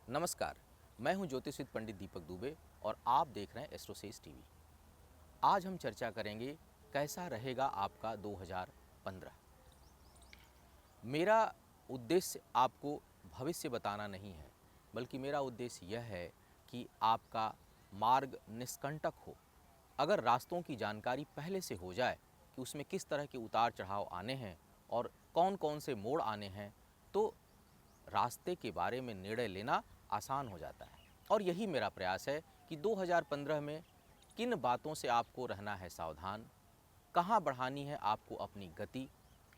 नमस्कार, मैं हूं ज्योतिषविद पंडित दीपक दुबे और आप देख रहे हैं एस्ट्रोसेज टीवी। आज हम चर्चा करेंगे कैसा रहेगा आपका 2015। मेरा उद्देश्य आपको भविष्य बताना नहीं है, बल्कि मेरा उद्देश्य यह है कि आपका मार्ग निष्कंटक हो। अगर रास्तों की जानकारी पहले से हो जाए कि उसमें किस तरह के उतार चढ़ाव आने हैं और कौन कौन से मोड़ आने हैं, तो रास्ते के बारे में निर्णय लेना आसान हो जाता है। और यही मेरा प्रयास है कि 2015 में किन बातों से आपको रहना है सावधान, कहाँ बढ़ानी है आपको अपनी गति,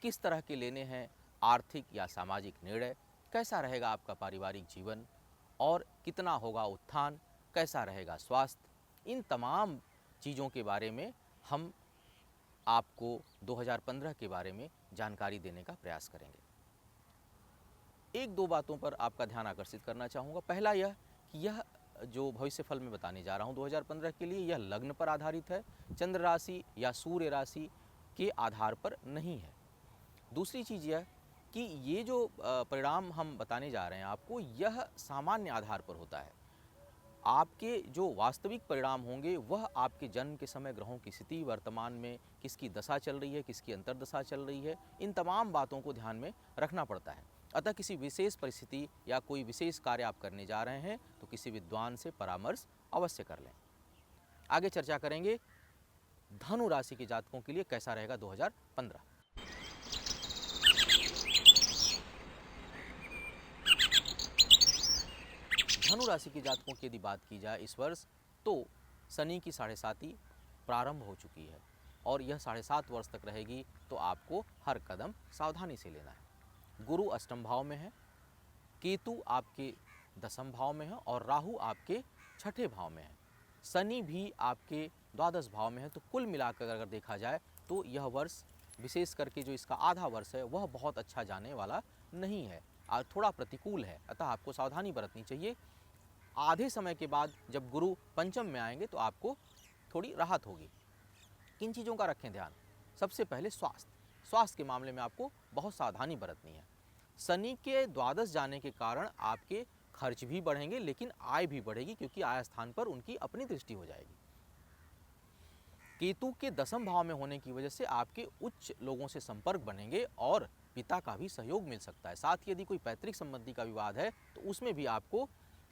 किस तरह के लेने हैं आर्थिक या सामाजिक निर्णय, कैसा रहेगा आपका पारिवारिक जीवन और कितना होगा उत्थान, कैसा रहेगा स्वास्थ्य। इन तमाम चीज़ों के बारे में हम आपको 2015 के बारे में जानकारी देने का प्रयास करेंगे। एक दो बातों पर आपका ध्यान आकर्षित करना चाहूँगा। पहला यह कि यह जो भविष्य फल मैं बताने जा रहा हूँ 2015 के लिए, यह लग्न पर आधारित है, चंद्र राशि या सूर्य राशि के आधार पर नहीं है। दूसरी चीज़ यह कि ये जो परिणाम हम बताने जा रहे हैं आपको, यह सामान्य आधार पर होता है। आपके जो वास्तविक परिणाम होंगे वह आपके जन्म के समय ग्रहों की स्थिति, वर्तमान में किसकी दशा चल रही है, किसकी अंतर्दशा चल रही है, इन तमाम बातों को ध्यान में रखना पड़ता है। अतः किसी विशेष परिस्थिति या कोई विशेष कार्य आप करने जा रहे हैं तो किसी विद्वान से परामर्श अवश्य कर लें। आगे चर्चा करेंगे धनु राशि के जातकों के लिए कैसा रहेगा 2015। धनु राशि के जातकों की यदि बात की जाए इस वर्ष, तो शनि की 7.5 प्रारंभ हो चुकी है और यह 7.5 वर्ष तक रहेगी। तो आपको हर कदम सावधानी से लेना है। गुरु अष्टम भाव में है, केतु आपके दसम भाव में है और राहु आपके छठे भाव में है। शनि भी आपके द्वादश भाव में है। तो कुल मिलाकर अगर देखा जाए तो यह वर्ष, विशेष करके जो इसका आधा वर्ष है, वह बहुत अच्छा जाने वाला नहीं है, थोड़ा प्रतिकूल है। अतः आपको सावधानी बरतनी चाहिए। आधे समय के बाद जब गुरु पंचम में आएंगे तो आपको थोड़ी राहत होगी। किन चीज़ों का रखें ध्यान? सबसे पहले स्वास्थ्य के मामले में आपको बहुत सावधानी बरतनी है। शनि के द्वादश जाने के कारण आपके खर्च भी बढ़ेंगे, लेकिन आय भी बढ़ेगी, क्योंकि आय स्थान पर उनकी अपनी दृष्टि हो जाएगी। केतु के दसम भाव में होने की वजह से आपके उच्च लोगों से संपर्क बनेंगे और पिता का भी सहयोग मिल सकता है। साथ ही यदि कोई पैतृक संबंधी का विवाद है तो उसमें भी आपको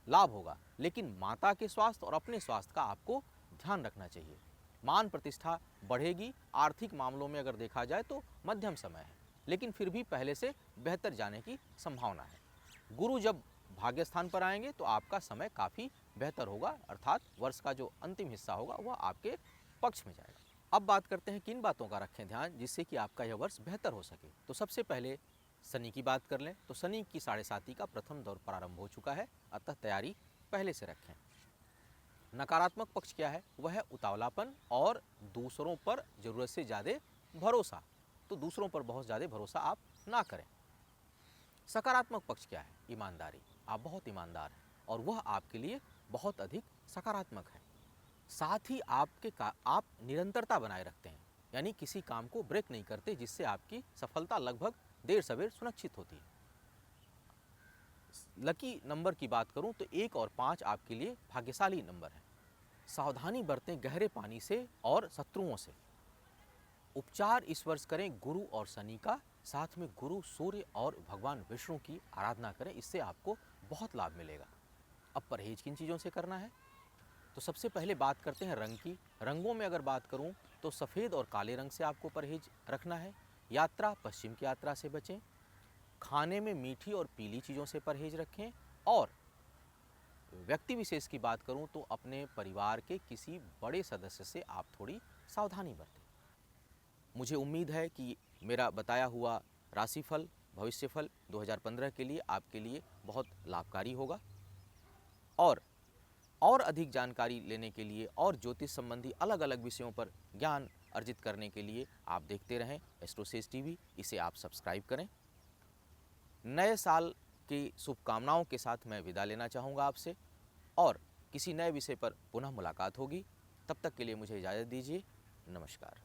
लाभ होगा, लेकिन माता के स्वास्थ्य और अपने स्वास्थ्य का आपको ध्यान रखना चाहिए। मान प्रतिष्ठा बढ़ेगी। आर्थिक मामलों में अगर देखा जाए तो मध्यम समय है, लेकिन फिर भी पहले से बेहतर जाने की संभावना है। गुरु जब भाग्य स्थान पर आएंगे तो आपका समय काफ़ी बेहतर होगा, अर्थात वर्ष का जो अंतिम हिस्सा होगा वह आपके पक्ष में जाएगा। अब बात करते हैं किन बातों का रखें ध्यान जिससे कि आपका यह वर्ष बेहतर हो सके। तो सबसे पहले शनि की बात कर लें तो शनि की 7.5 का प्रथम दौर प्रारंभ हो चुका है, अतः तैयारी पहले से रखें। नकारात्मक पक्ष क्या है? वह है उतावलापन और दूसरों पर ज़रूरत से ज़्यादा भरोसा। तो दूसरों पर बहुत ज़्यादा भरोसा आप ना करें। सकारात्मक पक्ष क्या है? ईमानदारी। आप बहुत ईमानदार हैं और वह आपके लिए बहुत अधिक सकारात्मक है। साथ ही आप निरंतरता बनाए रखते हैं, यानी किसी काम को ब्रेक नहीं करते, जिससे आपकी सफलता लगभग देर सवेर सुनिश्चित होती है। लकी नंबर की बात करूं तो 1 और 5 आपके लिए भाग्यशाली नंबर है। सावधानी बरतें गहरे पानी से और शत्रुओं से। उपचार इस वर्ष करें गुरु और शनि का, साथ में गुरु, सूर्य और भगवान विष्णु की आराधना करें, इससे आपको बहुत लाभ मिलेगा। अब परहेज किन चीज़ों से करना है? तो सबसे पहले बात करते हैं रंग की। रंगों में अगर बात करूं तो सफ़ेद और काले रंग से आपको परहेज रखना है। यात्रा, पश्चिम की यात्रा से बचें। खाने में मीठी और पीली चीज़ों से परहेज रखें। और व्यक्ति विशेष की बात करूं तो अपने परिवार के किसी बड़े सदस्य से आप थोड़ी सावधानी बरतें। मुझे उम्मीद है कि मेरा बताया हुआ राशिफल, भविष्यफल 2015 के लिए आपके लिए बहुत लाभकारी होगा। और अधिक जानकारी लेने के लिए और ज्योतिष संबंधी अलग अलग विषयों पर ज्ञान अर्जित करने के लिए आप देखते रहें एस्ट्रोसेज टीवी। इसे आप सब्सक्राइब करें। नए साल की शुभकामनाओं के साथ मैं विदा लेना चाहूँगा आपसे, और किसी नए विषय पर पुनः मुलाकात होगी। तब तक के लिए मुझे इजाज़त दीजिए। नमस्कार।